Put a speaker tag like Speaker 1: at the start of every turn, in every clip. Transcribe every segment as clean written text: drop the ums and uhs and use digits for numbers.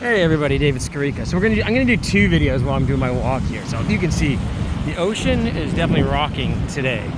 Speaker 1: Hey everybody, David Scarica. So I'm gonna do two videos while I'm doing my walk here. So you can see the ocean is definitely rocking today.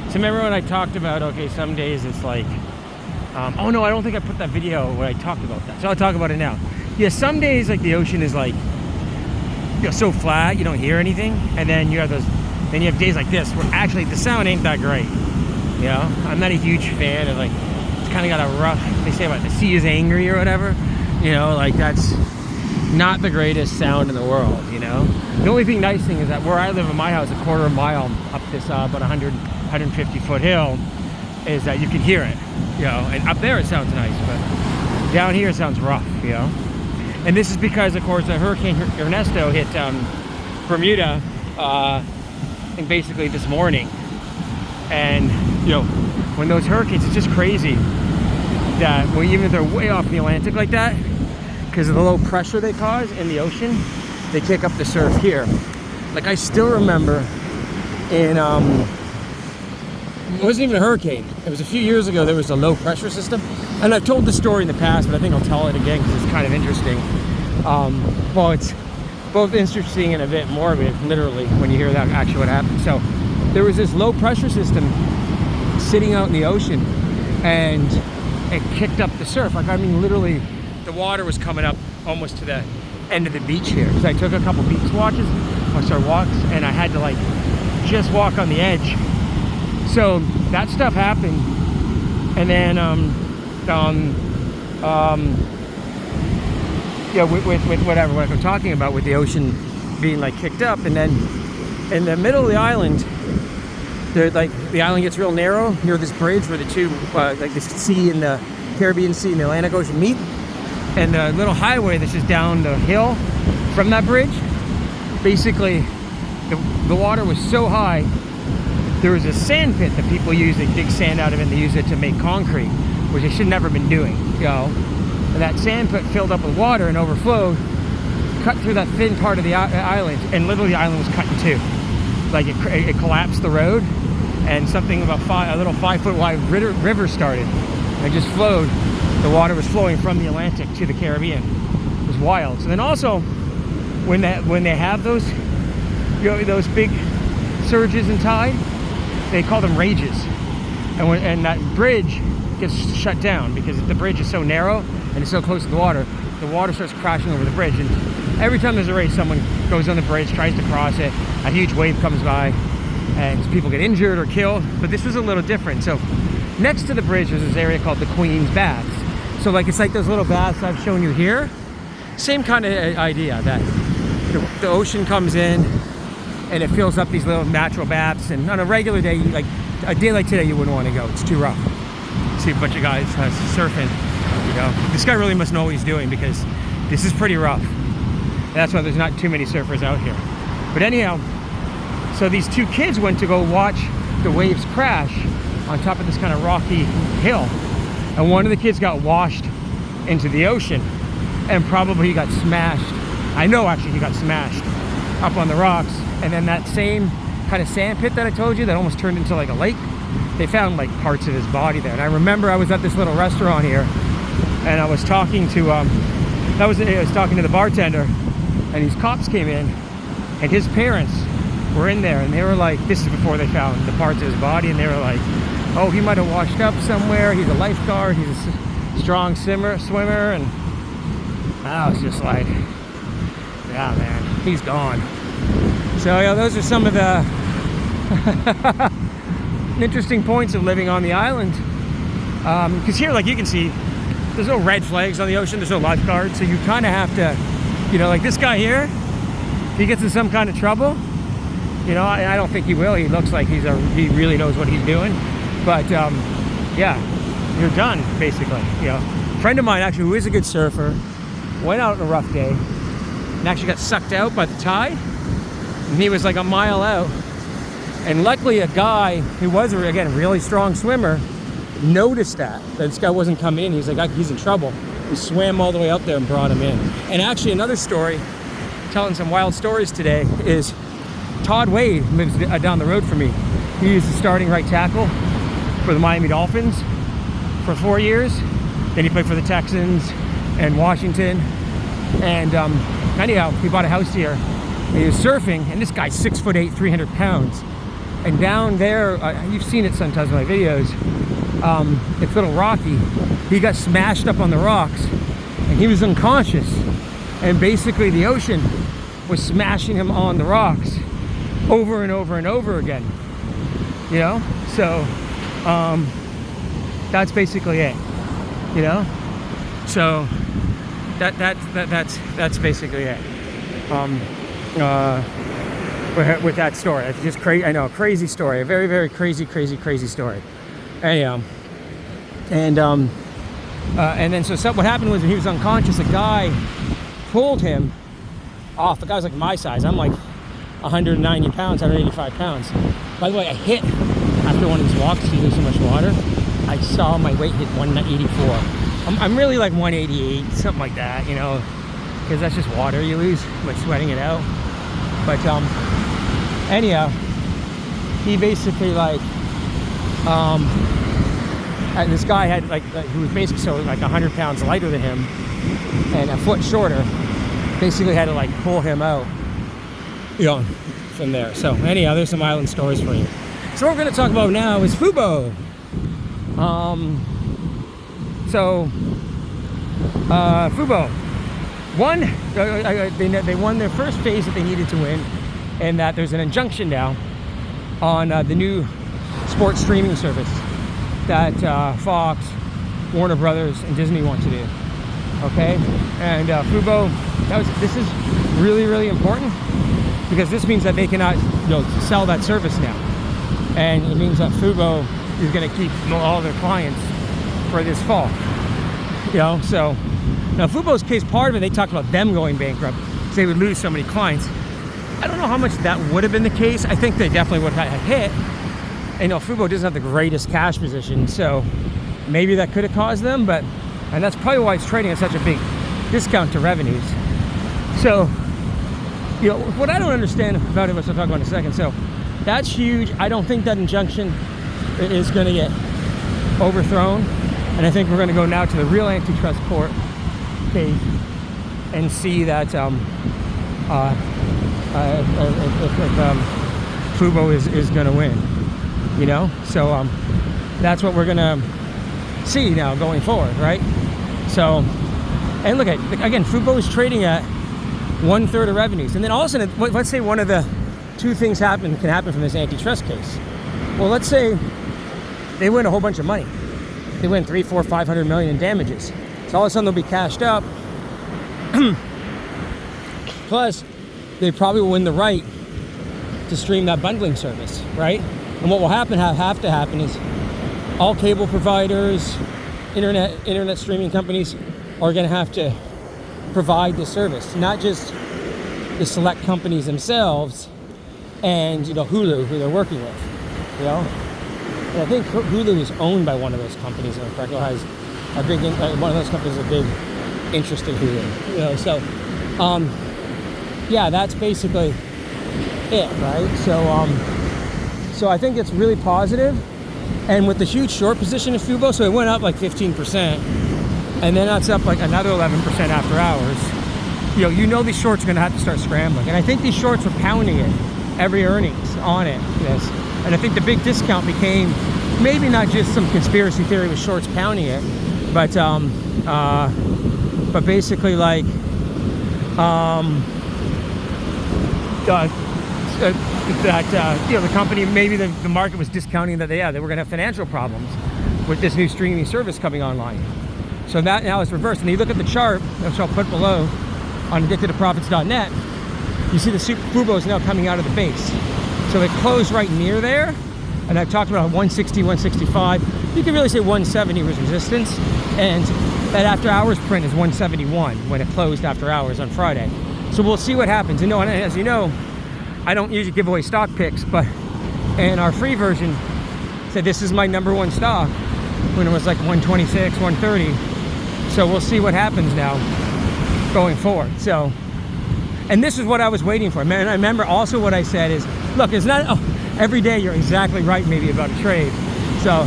Speaker 1: So remember when I talked about, okay, some days it's like, oh no, I don't think I put that video where I talked about that. So I'll talk about it now. Yeah, some days like the ocean is like, you know, so flat you don't hear anything, and then you have days like this where actually the sound ain't that great. You know, I'm not a huge fan of, like, it's kind of got a rough, they say about the sea is angry or whatever. You know, like that's not the greatest sound in the world, you know. The only nice thing is that where I live in my house, a quarter of a mile up this about 150 foot hill, is that you can hear it, you know. And up there it sounds nice, but down here it sounds rough, you know. And this is because, of course, the Hurricane Ernesto hit Bermuda, I think basically this morning. And you know, when those hurricanes, it's just crazy that even if they're way off the Atlantic like that, because of the low pressure they cause in the ocean, they kick up the surf here. Like I still remember in, it wasn't even a hurricane. It was a few years ago, there was a low pressure system. And I've told the story in the past, but I think I'll tell it again because it's kind of interesting. Well, it's both interesting and a bit morbid, literally, when you hear that actually what happened. So there was this low pressure system sitting out in the ocean, and it kicked up the surf. Like, I mean, literally, the water was coming up almost to the end of the beach here. So I took a couple beach walks, and I had to like just walk on the edge. So that stuff happened, and then yeah, with whatever what I'm talking about, with the ocean being like kicked up, and then in the middle of the island, like the island gets real narrow near this bridge where the two like the sea and the Caribbean Sea and the Atlantic Ocean meet. And the little highway that's just down the hill from that bridge, basically the water was so high, there was a sand pit that people use. They dig sand out of it and they use it to make concrete, which they should never been doing, you know. And that sand pit filled up with water and overflowed, cut through that thin part of the island, and literally the island was cut in two. Like it collapsed the road, and something about a little 5 foot wide river started and just flowed. The water was flowing from the Atlantic to the Caribbean. It was wild. So then also, when they have those, you know, those big surges in tide, they call them rages. And that bridge gets shut down because the bridge is so narrow and it's so close to the water starts crashing over the bridge. And every time there's a rage, someone goes on the bridge, tries to cross it, a huge wave comes by, and people get injured or killed. But this was a little different. So next to the bridge there's this area called the Queen's Baths. So like it's like those little baths I've shown you here. Same kind of idea, that the ocean comes in and it fills up these little natural baths. And on a regular day, like a day like today, you wouldn't want to go. It's too rough. See a bunch of guys surfing. You know, this guy really must know what he's doing because this is pretty rough. And that's why there's not too many surfers out here. But anyhow, so these two kids went to go watch the waves crash on top of this kind of rocky hill. And one of the kids got washed into the ocean, and probably he got smashed. I know actually he got smashed up on the rocks. And then that same kind of sand pit that I told you that almost turned into like a lake, they found like parts of his body there. And I remember I was at this little restaurant here, and I was talking to I was talking to the bartender, and these cops came in, and his parents were in there, and they were like, this is before they found the parts of his body, and they were like, oh, he might have washed up somewhere. He's a lifeguard. He's a strong swimmer. And I was just like, yeah, man, he's gone. So yeah, those are some of the interesting points of living on the island. Because here, like you can see, there's no red flags on the ocean. There's no lifeguards. So you kind of have to, you know, like this guy here, if he gets in some kind of trouble, you know, I don't think he will. He looks like he really knows what he's doing. But yeah, you're done basically. You know, a friend of mine actually, who is a good surfer, went out on a rough day and actually got sucked out by the tide, and he was like a mile out. And luckily, a guy who was again a really strong swimmer noticed that this guy wasn't coming in. He's like, he's in trouble. He swam all the way out there and brought him in. And actually, another story, telling some wild stories today, is Todd Wade lives down the road from me. He was the starting right tackle for the Miami Dolphins for 4 years. Then he played for the Texans and Washington. And anyhow, he bought a house here. He was surfing, and this guy's 6'8", 300 pounds. And down there, you've seen it sometimes in my videos, it's a little rocky. He got smashed up on the rocks, and he was unconscious. And basically the ocean was smashing him on the rocks over and over and over again. You know? So, that's basically it. You know? So, that's basically it. With that story, it's just crazy. I know, crazy story, a very, very crazy story. Anyhow, and then so what happened was when he was unconscious, a guy pulled him off. The guy was like my size. I'm like 190 pounds, 185 pounds. By the way, I hit after one of these walks. You lose so much water. I saw my weight hit 184. I'm really like 188, something like that, you know, because that's just water you lose by sweating it out. But anyhow, he basically like and this guy had like who was basically so like 100 pounds lighter than him and a foot shorter, basically had to like pull him out, you know, from there. So anyhow, there's some island stories for you. So what we're going to talk about now is FUBO. FUBO won. They won their first phase that they needed to win, and that there's an injunction now on the new sports streaming service that Fox, Warner Brothers, and Disney want to do. Okay, and FUBO. This is really, really important because this means that they cannot, you know, sell that service now, and it means that FUBO is going to keep all their clients for this fall. You know, so now FUBO's case, part of it, they talked about them going bankrupt because they would lose so many clients. I don't know how much that would have been the case. I think they definitely would have hit. And you know, FUBO doesn't have the greatest cash position, so maybe that could have caused them, and that's probably why it's trading at such a big discount to revenues. So, you know, what I don't understand about it, which I'll talk about in a second, so that's huge. I don't think that injunction is going to get overthrown, and I think we're going to go now to the real antitrust court case and see that FUBO is going to win, you know. So that's what we're going to see now going forward, right? So, and look at, again, FUBO is trading at 1/3 of revenues, and then all of a sudden, let's say one of the two things can happen from this antitrust case. Well, let's say they win a whole bunch of money. They win 300, 400, 500 million in damages. So all of a sudden they'll be cashed up. Plus, they probably will win the right to stream that bundling service, right? And what will have to happen is all cable providers, internet streaming companies are going to have to provide this service, not just the select companies themselves and, you know, Hulu, who they're working with, you know. And I think Hulu is owned by one of those companies, and has a big, one of those companies has a big interest in Hulu, you know. So, yeah, that's basically it, right? So I think it's really positive. And with the huge short position of FUBO, so it went up like 15%, and then that's up like another 11% after hours. You know these shorts are going to have to start scrambling, and I think these shorts were pounding it, every earnings on it. Yes. And I think the big discount became maybe not just some conspiracy theory with shorts pounding it, but basically like that you know, the company, maybe the market was discounting that they were going to have financial problems with this new streaming service coming online. So that now is reversed. And you look at the chart, which I'll put below on GetToTheProfits.net, you see the FUBO is now coming out of the base. So it closed right near there, and I've talked about 160, 165. You can really say 170 was resistance, and that after hours print is 171 when it closed after hours on Friday. So we'll see what happens. And as you know, I don't usually give away stock picks, but in our free version, said this is my number one stock when it was like 126, 130. So we'll see what happens now going forward. So, and this is what I was waiting for. Man, I remember also what I said is, look, it's not every day you're exactly right maybe about a trade. So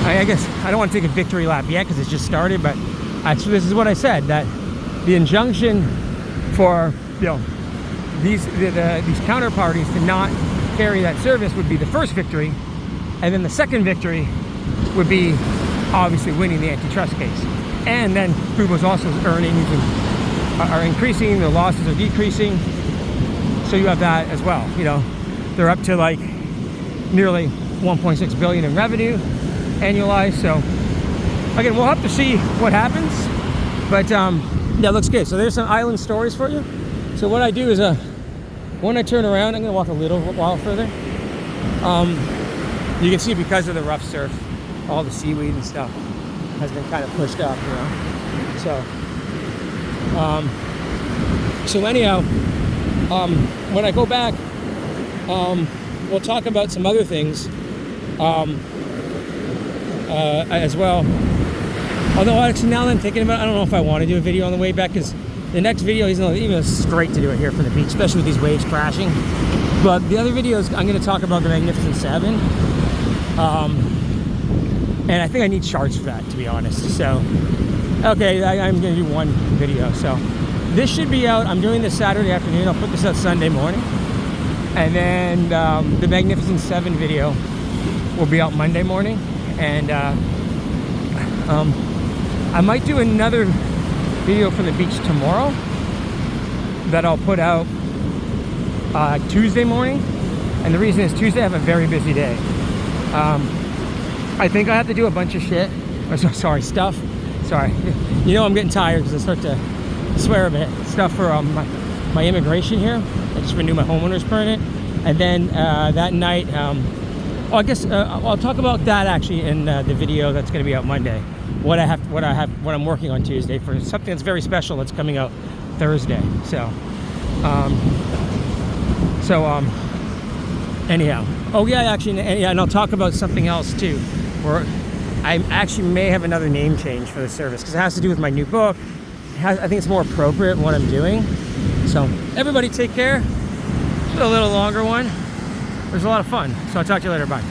Speaker 1: I guess I don't want to take a victory lap yet because it's just started, but this is what I said, that the injunction for these counterparties to not carry that service would be the first victory, and then the second victory would be obviously winning the antitrust case. And then FUBO's also earnings are increasing, their losses are decreasing, so you have that as well. They're up to like nearly 1.6 billion in revenue annualized. So again, we'll have to see what happens, but yeah, looks good. So there's some island stories for you. So what I do is when I turn around, I'm gonna walk a little while further. You can see, because of the rough surf, all the seaweed and stuff has been kind of pushed up, so anyhow, when I go back, we'll talk about some other things as well. Although actually, now that I'm thinking about it, I don't know if I want to do a video on the way back, because the next video is even straight to do it here from the beach, especially with these waves crashing. But the other videos, I'm going to talk about the Magnificent Seven. And I think I need charts for that, to be honest. So, okay, I'm going to do one video. So, this should be out. I'm doing this Saturday afternoon. I'll put this out Sunday morning. And then the Magnificent Seven video will be out Monday morning. And I might do another video from the beach tomorrow that I'll put out Tuesday morning. And the reason is Tuesday I have a very busy day. I think I have to do a bunch of shit. Stuff. Sorry. I'm getting tired because I start to swear a bit. Stuff for my immigration here. I just renewed my homeowner's permit. And then that night, I guess I'll talk about that actually in the video that's going to be out Monday. What I'm working on Tuesday for something that's very special that's coming out Thursday. Anyhow. Oh yeah, actually, and I'll talk about something else too, where I actually may have another name change for the service, because it has to do with my new book. I think it's more appropriate in what I'm doing. So everybody take care. It's a little longer one. It was a lot of fun. So I'll talk to you later. Bye.